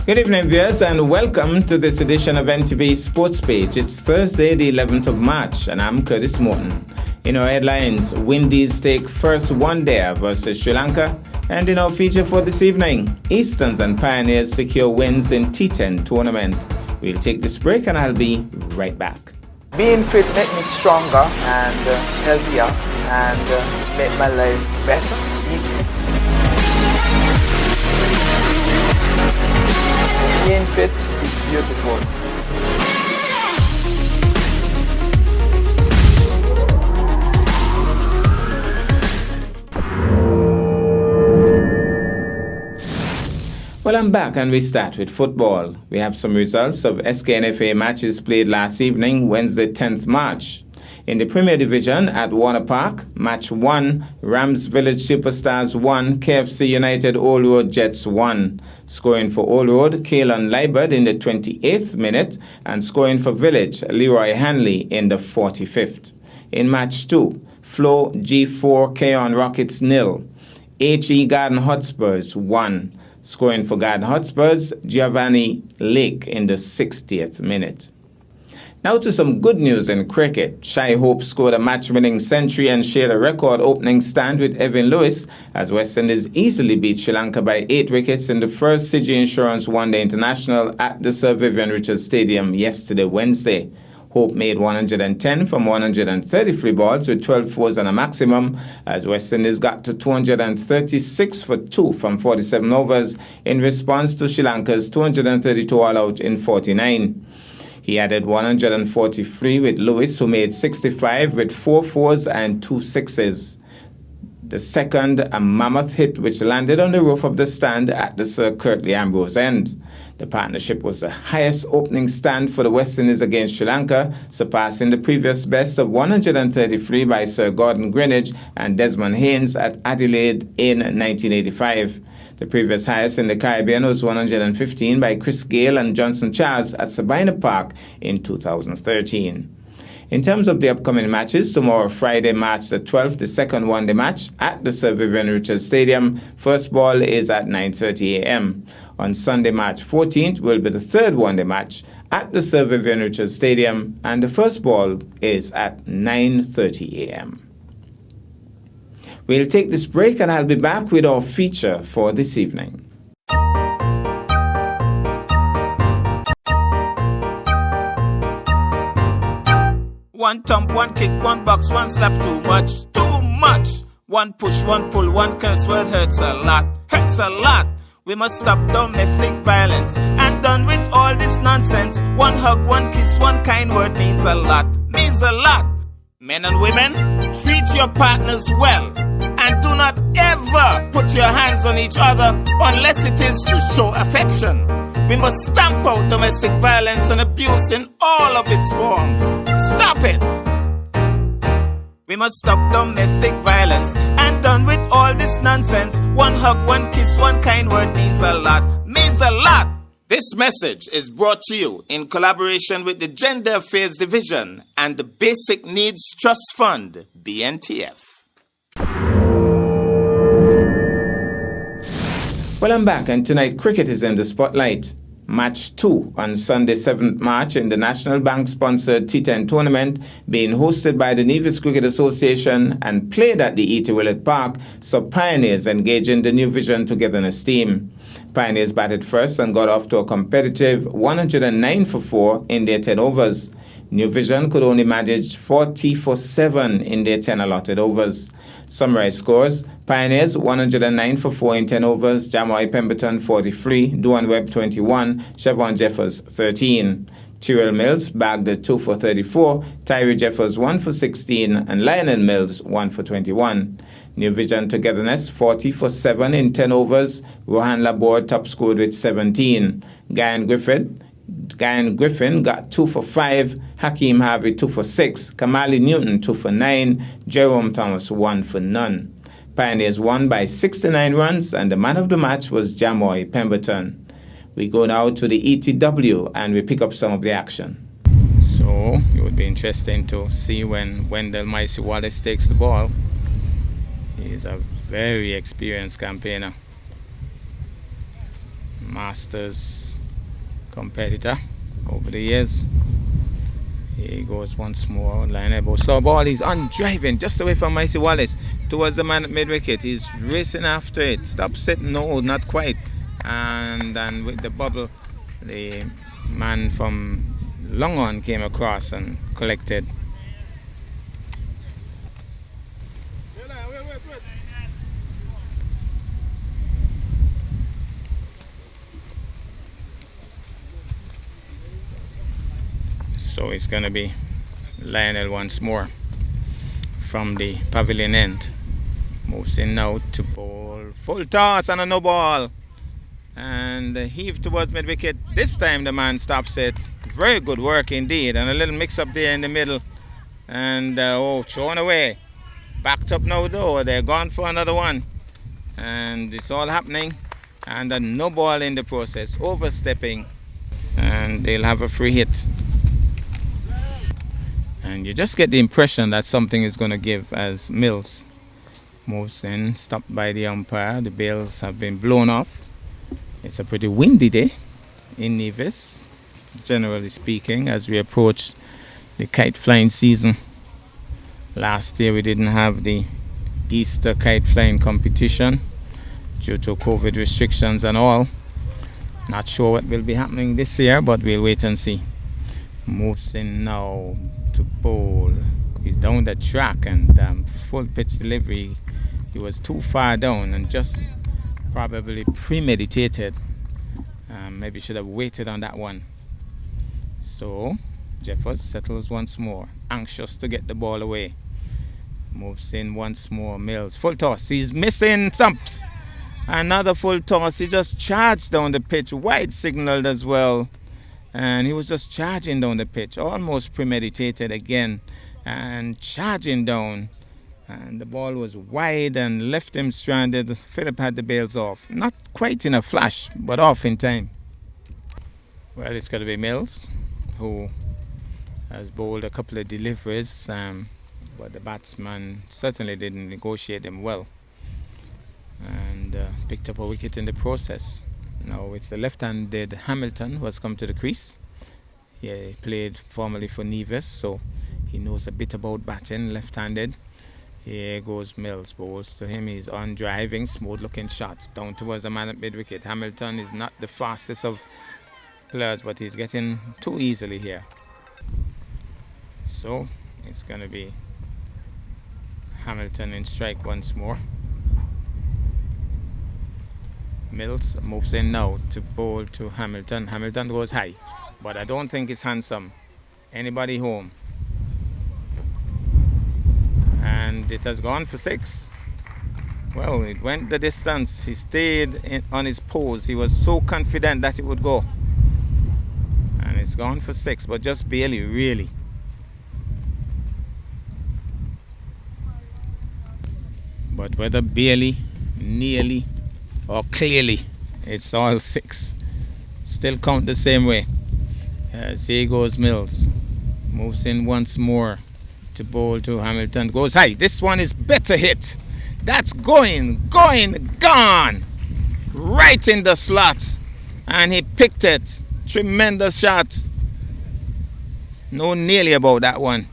Good evening, viewers, and welcome to this edition of NTV Sports Page. It's Thursday, the 11th of March, and I'm Curtis Morton. In our headlines, Windies take first one-day versus Sri Lanka, and in our feature for this evening, Easterns and Pioneers secure wins in T10 tournament. We'll take this break, and I'll be right back. Being fit makes me stronger and healthier and make my life better, easier. Being fit is beautiful. Well, I'm back and we start with football. We have some results of SKNFA matches played last evening, Wednesday, 10th March. In the Premier Division at Warner Park, match 1, Rams Village Superstars 1, KFC United Old Road Jets 1. Scoring for Old Road, Kaelan Liebert in the 28th minute, and scoring for Village, Leroy Hanley in the 45th. In match 2, Flow G4 Keon Rockets 0, HE Garden Hotspurs 1. Scoring for Garden Hotspurs, Giovanni Lake in the 60th minute. Now to some good news in cricket. Shai Hope scored a match-winning century and shared a record opening stand with Evan Lewis as West Indies easily beat Sri Lanka by 8 wickets in the first Citi Insurance One-Day International at the Sir Vivian Richards Stadium yesterday, Wednesday. Hope made 110 from 133 balls with 12 fours and a maximum as West Indies got to 236 for 2 from 47 overs in response to Sri Lanka's 232 all-out in 49. He added 143 with Lewis, who made 65 with 4 fours and 2 sixes. The second, a mammoth hit which landed on the roof of the stand at the Sir Curtly Ambrose end. The partnership was the highest opening stand for the West Indies against Sri Lanka, surpassing the previous best of 133 by Sir Gordon Greenidge and Desmond Haynes at Adelaide in 1985. The previous highest in the Caribbean was 115 by Chris Gayle and Johnson Charles at Sabina Park in 2013. In terms of the upcoming matches, tomorrow, Friday, March the 12th, the second one-day match at the Sir Vivian Richards Stadium. First ball is at 9:30 a.m. On Sunday, March 14th, will be the third one-day match at the Sir Vivian Richards Stadium, and the first ball is at 9:30 a.m. We'll take this break, and I'll be back with our feature for this evening. One thump, one kick, one box, one slap, too much, too much. One push, one pull, one curse word hurts a lot, hurts a lot. We must stop domestic violence and done with all this nonsense. One hug, one kiss, one kind word means a lot, means a lot. Men and women, treat your partners well and do not ever put your hands on each other unless it is to show affection. We must stamp out domestic violence and abuse in all of its forms. Stop it! We must stop domestic violence and done with all this nonsense. One hug, one kiss, one kind word means a lot, means a lot. This message is brought to you in collaboration with the Gender Affairs Division and the Basic Needs Trust Fund, BNTF. Well, I'm back, and tonight cricket is in the spotlight. Match 2 on Sunday, 7th March in the National Bank-sponsored T10 tournament being hosted by the Nevis Cricket Association and played at the E.T. Willett Park, saw Pioneers engaging the New Vision Togetherness team. Pioneers batted first and got off to a competitive 109 for 4 in their 10 overs. New Vision could only manage 40 for 7 in their 10 allotted overs. Summary scores: Pioneers 109 for 4 in 10 overs, Jamoy Pemberton 43, Duan Webb 21, Chevron Jeffers 13. Tyrrell Mills bagged 2 for 34, Tyree Jeffers 1 for 16, and Lionel Mills 1 for 21. New Vision Togetherness 40 for 7 in 10 overs, Rohan Laborde top scored with 17. Guyan Griffin got 2 for 5, Hakeem Harvey 2 for 6, Kamali Newton 2 for 9, Jerome Thomas 1 for none. Pioneers won by 69 runs, and the man of the match was Jamoy Pemberton. We go now to the ETW and we pick up some of the action. So it would be interesting to see when Wendell Micey Wallace takes the ball. He is a very experienced campaigner. Masters competitor over the years. Here he goes once more, Lionel Bow. Slow ball, he's on driving just away from Micey Wallace towards the man at mid-wicket. He's racing after it. Stop sitting, no, not quite. And then with the bubble, the man from long on came across and collected. So it's going to be Lionel once more from the pavilion end. Moves in now to bowl. Full toss and a no ball. And heave towards mid-wicket. This time the man stops it. Very good work indeed. And a little mix-up there in the middle. And thrown away. Backed up now though. They're gone for another one. And it's all happening. And a no ball in the process. Overstepping. And they'll have a free hit. And you just get the impression that something is going to give as Mills moves in, stopped by the umpire. The bails have been blown off. It's a pretty windy day in Nevis, generally speaking, as we approach the kite flying season. Last year we didn't have the Easter kite flying competition due to COVID restrictions and all. Not sure what will be happening this year, but we'll wait and see. Moves in now to bowl. He's down the track and full pitch delivery. He was too far down and just probably premeditated. Maybe should have waited on that one. So Jeffers settles once more, anxious to get the ball away. Moves in once more. Mills, full toss. He's missing stumps. Another full toss. He just charged down the pitch, wide signaled as well. And he was just charging down the pitch, almost premeditated again, and charging down. And the ball was wide and left him stranded. Philip had the bails off. Not quite in a flash, but off in time. Well, it's got to be Mills, who has bowled a couple of deliveries, but the batsman certainly didn't negotiate them well. And picked up a wicket in the process. Now it's the left-handed Hamilton who has come to the crease. He played formerly for Nevis, so he knows a bit about batting, left-handed. Here goes Mills, bowls to him. He's on driving, smooth-looking shots down towards the man at mid-wicket. Hamilton is not the fastest of players, but he's getting too easily here. So it's going to be Hamilton in strike once more. Mills moves in now to bowl to Hamilton. Hamilton goes high, but I don't think it's handsome. Anybody home? And it has gone for 6. Well, it went the distance. He stayed on his pose. He was so confident that it would go. And it's gone for 6, but just barely, really. But whether barely, nearly, or clearly, it's all 6. Still count the same way. As here goes Mills. Moves in once more to bowl to Hamilton. Goes high. This one is better hit. That's going, gone. Right in the slot. And he picked it. Tremendous shot. No nearly about that one.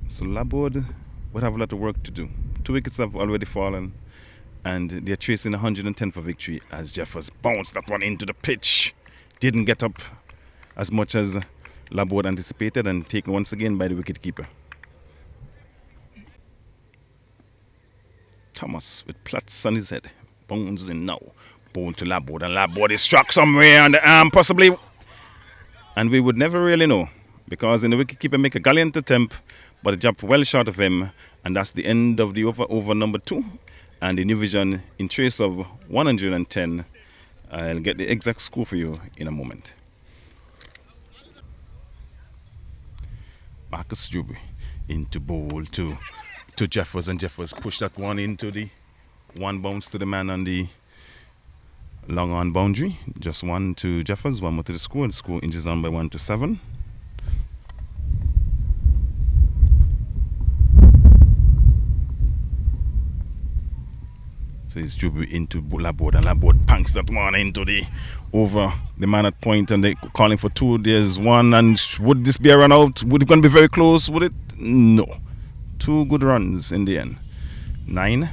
So Laborde would have a lot of work to do. 2 wickets have already fallen, and they're chasing 110 for victory as Jeffers bounced that one into the pitch. Didn't get up as much as Laborde anticipated, and taken once again by the wicketkeeper. Thomas with plats on his head. Bounds in now. Bone to Laborde, and Laborde is struck somewhere on the arm, possibly. And we would never really know, because the wicketkeeper make a gallant attempt, but it dropped well short of him. And that's the end of the over number 2. And the New Vision in chase of 110. I'll get the exact score for you in a moment. Marcus Juby into bowl to Jeffers, and Jeffers pushed that one into the one bounce to the man on the long on boundary. Just 1 to Jeffers, 1 more to the score. The score inches down by 1 to 7. So it's Jubu into Laborde, and Laborde punks that one into the over the man at point, and they calling for two. There's one, and would this be a run out? Would it going to be very close? Would it? No. Two good runs in the end. 9.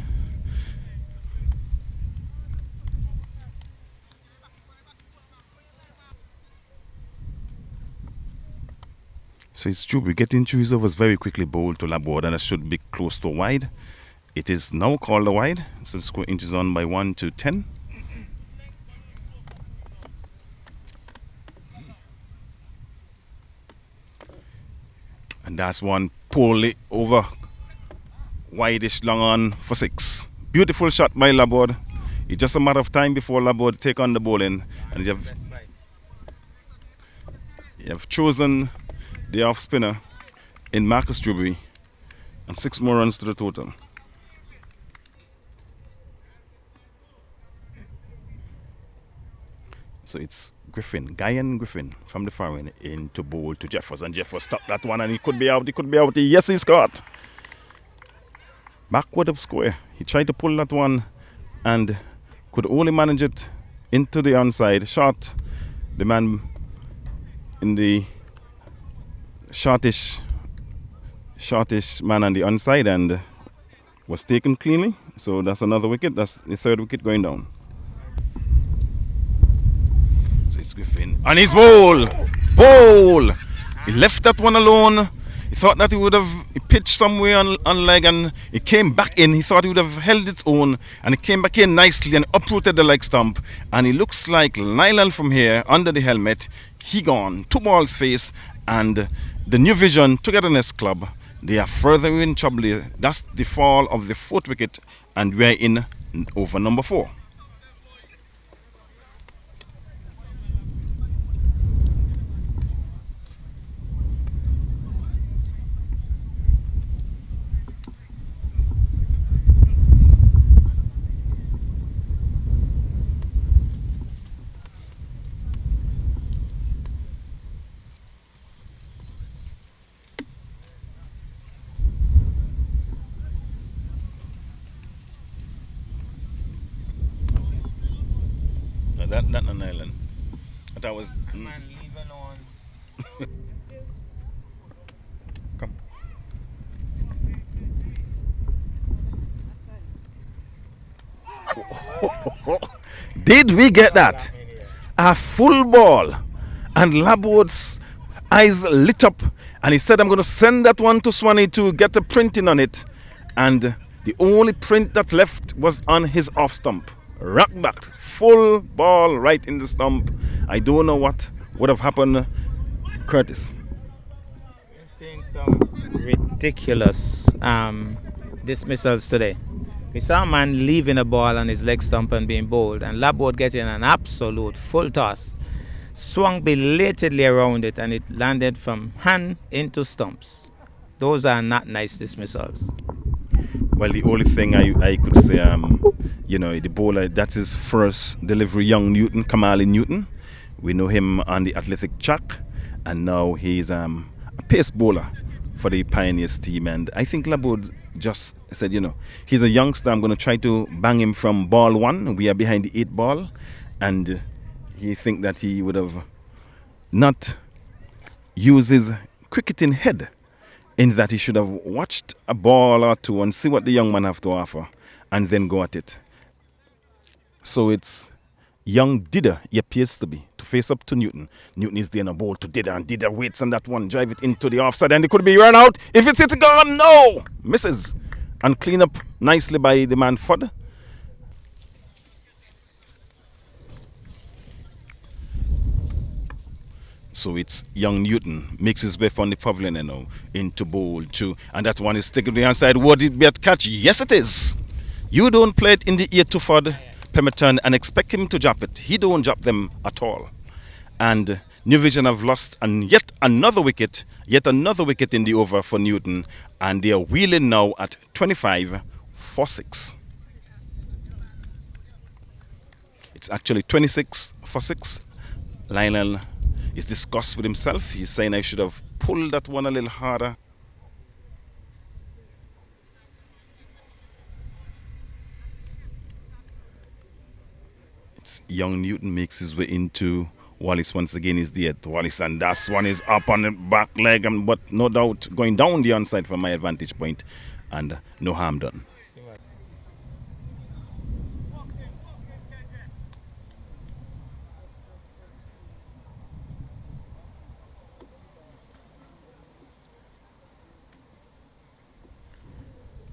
So it's Jubu getting through his overs very quickly, bowled to Laborde, and it should be close to wide. It is now called a wide, so the score inches on by 1 to 10. And that's one poorly over, wideish long on for 6. Beautiful shot by Laborde. It's just a matter of time before Laborde take on the bowling, and you have chosen the off spinner in Marcus Jubu, and 6 more runs to the total. So it's Guyan Griffin from the far end into bowl to Jeffers, and Jeffers stopped that one, and he could be out. Yes, he's caught. Backward of square. He tried to pull that one and could only manage it into the onside. Shot the man in the shortish man on the onside and was taken cleanly. So that's another wicket. That's the 3rd wicket going down. So it's Griffin. And he's bowl! He left that one alone. He thought that he would have pitched somewhere on leg, and it came back in. He thought he would have held its own, and it came back in nicely and uprooted the leg stump. And he looks like Nylon from here under the helmet. He gone. 2 balls face, and the New Vision Togetherness Club, they are further in trouble. That's the fall of the 4th wicket, and we're in over number 4. Not an island. That was. Man, leave alone. Come. Did we get that? A full ball, and Laborde's eyes lit up, and he said, "I'm going to send that one to Swanee to get a printing on it," and the only print that left was on his off stump. Rock back, full ball right in the stump. I don't know what would have happened, Curtis. We've seen some ridiculous dismissals today. We saw a man leaving a ball on his leg stump and being bowled, and Laborde getting an absolute full toss. Swung belatedly around it, and it landed from hand into stumps. Those are not nice dismissals. Well, the only thing I could say, the bowler, that's his first delivery, young Newton, Kamali Newton. We know him on the athletic track, and now he's a pace bowler for the Pioneers team. And I think Laborde just said, he's a youngster. I'm going to try to bang him from ball 1. We are behind the 8 ball. And he think that he would have not used his cricketing head, in that he should have watched a ball or two and see what the young man have to offer and then go at it. So it's young Dida, he appears to be, to face up to Newton. Newton is there in a ball to Dida, and Dida waits on that one, drive it into the offside, and it could be run out. If it's hit, gone, no! Misses. And clean up nicely by the man Fudd. So it's young Newton makes his way from the pavilion now into bowl 2, and that one is taken to the inside. Would it be a catch? Yes, it is. You don't play it in the ear to Fudd, Pemberton, and expect him to drop it. He don't drop them at all. And New Vision have lost yet another wicket in the over for Newton, and they are wheeling now at 25 for 6. It's actually 26 for 6. Lionel is discussed with himself. He's saying I should have pulled that one a little harder. young Newton makes his way into Wallace once again. Is there to Wallace, and that one is up on the back leg, but no doubt going down the onside from my advantage point, and no harm done.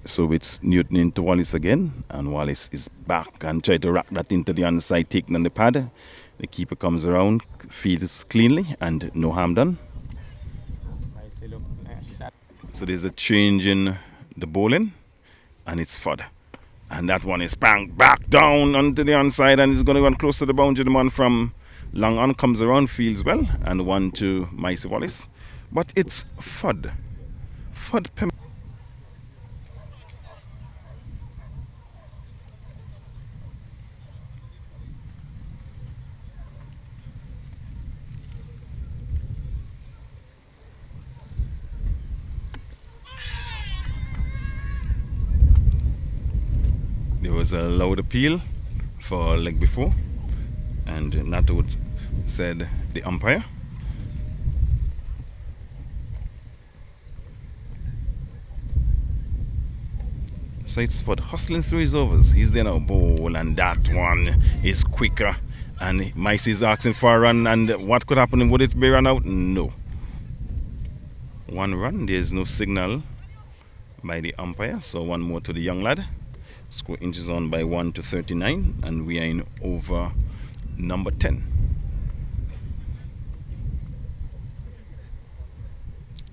So it's Newton into Wallace again, and Wallace is back and try to rack that into the onside, taking on the pad. The keeper comes around, fields cleanly, and no harm done. So there's a change in the bowling, and it's Fudd. And that one is bang back down onto the onside, and it's going to run close to the boundary. The man from Long On comes around, fields well, and one to Micey Wallace. But it's Fudd. Fudd. There was a loud appeal for leg before, and Natwood said the umpire. So it's Fudd hustling through his overs. He's there now, bowl, and that one is quicker. And Micey is asking for a run, and what could happen? Would it be run out? No. One run, there's no signal by the umpire, so one more to the young lad. Score inches on by 1 to 39, and we are in over number 10.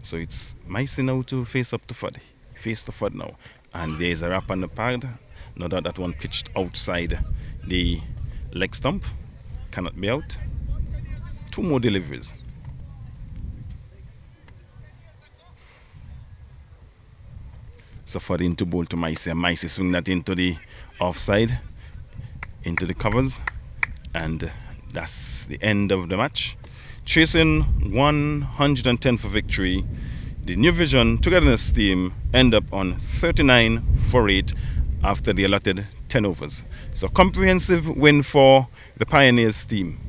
So it's Micey now to face up to Fudd. Face to Fudd now. And there's a wrap on the pad. No doubt that one pitched outside the leg stump. Cannot be out. Two more deliveries. So Fudd into bowl to Micey, and Micey swing that into the offside, into the covers, and that's the end of the match. Chasing 110 for victory. The New Vision Togetherness team end up on 39 for 8 after the allotted 10 overs. So comprehensive win for the Pioneers team.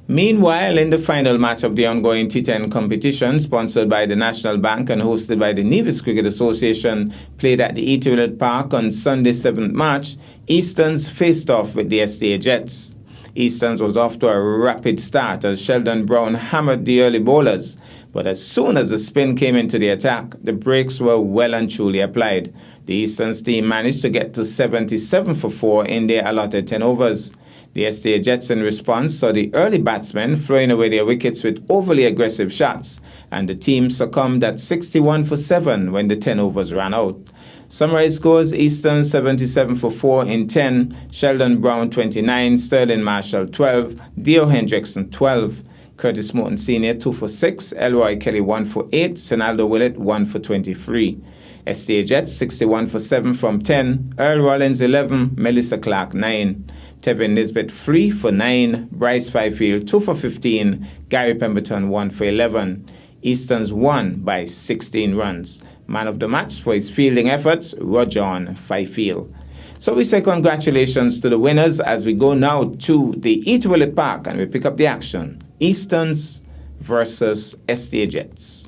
Meanwhile, in the final match of the ongoing T10 competition, sponsored by the National Bank and hosted by the Nevis Cricket Association, played at the E.T. Willett Park on Sunday, 7th March, Easterns faced off with the STA Jets. Easterns was off to a rapid start as Sheldon Brown hammered the early bowlers, but as soon as the spin came into the attack, the brakes were well and truly applied. The Easterns team managed to get to 77 for 4 in their allotted 10 overs. The STA Jets in response saw the early batsmen throwing away their wickets with overly aggressive shots, and the team succumbed at 61 for 7 when the 10 overs ran out. Summary scores: Eastern 77 for 4 in 10, Sheldon Brown 29, Sterling Marshall 12, Dio Hendrickson 12, Curtis Morton Sr. 2 for 6, Elroy Kelly 1 for 8, Sonaldo Willett 1 for 23. STA Jets 61 for 7 from 10, Earl Rollins 11, Melissa Clark 9. Tevin Nisbet 3 for 9, Bryce Fifield 2 for 15, Gary Pemberton 1 for 11. Easterns won by 16 runs. Man of the match for his fielding efforts, Rojon Fifield. So we say congratulations to the winners as we go now to the E.T. Willett Park and we pick up the action. Easterns versus STA Jets.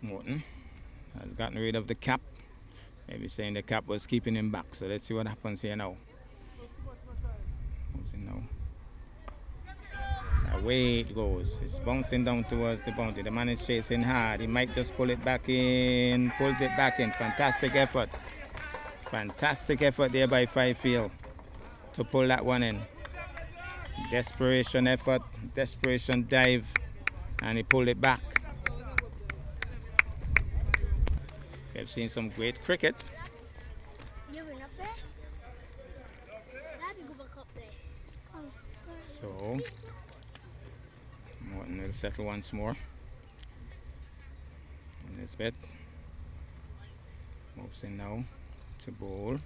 Morton has gotten rid of the cap. Maybe saying the cap was keeping him back. So let's see what happens here now. Moves in now. Away it goes. It's bouncing down towards the boundary. The man is chasing hard. He might just pull it back in. Pulls it back in. Fantastic effort. Fantastic effort there by Fifield to pull that one in. Desperation effort. Desperation dive. And he pulled it back. We've seen some great cricket. You went up there? Daddy, go back up there. Come. So, Morton will settle once more. Elizabeth moves in now to bowl.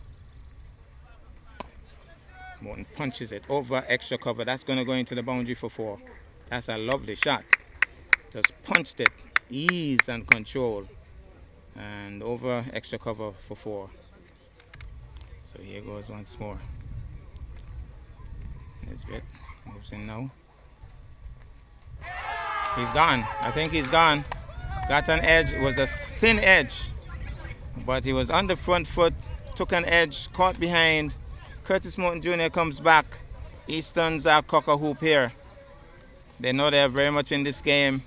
Morton punches it over extra cover. That's going to go into the boundary for 4. That's a lovely shot. Just punched it. Ease and control. And over extra cover for 4. So here goes once more. Elizabeth moves in now. He's gone. I think he's gone. Got an edge. It was a thin edge. But he was on the front foot. Took an edge. Caught behind. Curtis Morton Jr. comes back. Easton's are cock a hoop here. They know they're very much in this game.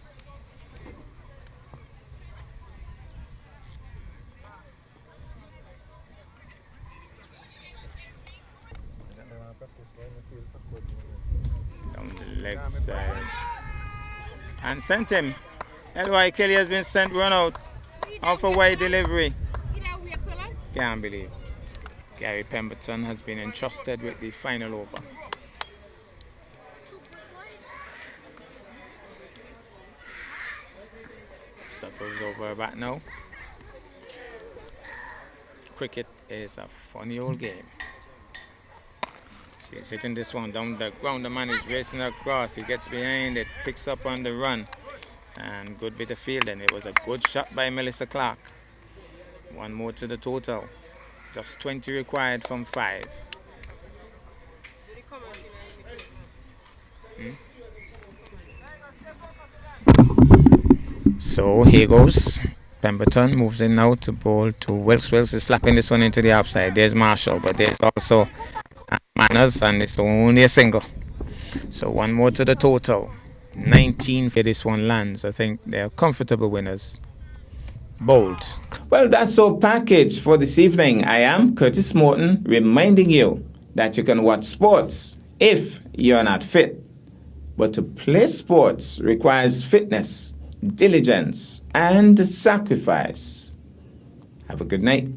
Down the leg side. And sent him. L.Y. Kelly has been sent run out. Off a wide delivery. Can't believe. Gary Pemberton has been entrusted with the final over. Settles over back now. Cricket is a funny old game. He's hitting this one down the ground. The man is racing across. He gets behind it, picks up on the run. And good bit of fielding. It was a good shot by Melissa Clark. One more to the total. Just 20 required from 5. So here goes. Pemberton moves in now to bowl to Wilkes. Wilkes is slapping this one into the outside. There's Marshall, but there's also Manners, and it's only a single. So one more to the total. 19 for this one lands. I think they're comfortable winners. Bold. Well, that's our package for this evening. I am Curtis Morton, reminding you that you can watch sports if you're not fit. But to play sports requires fitness, diligence, and sacrifice. Have a good night.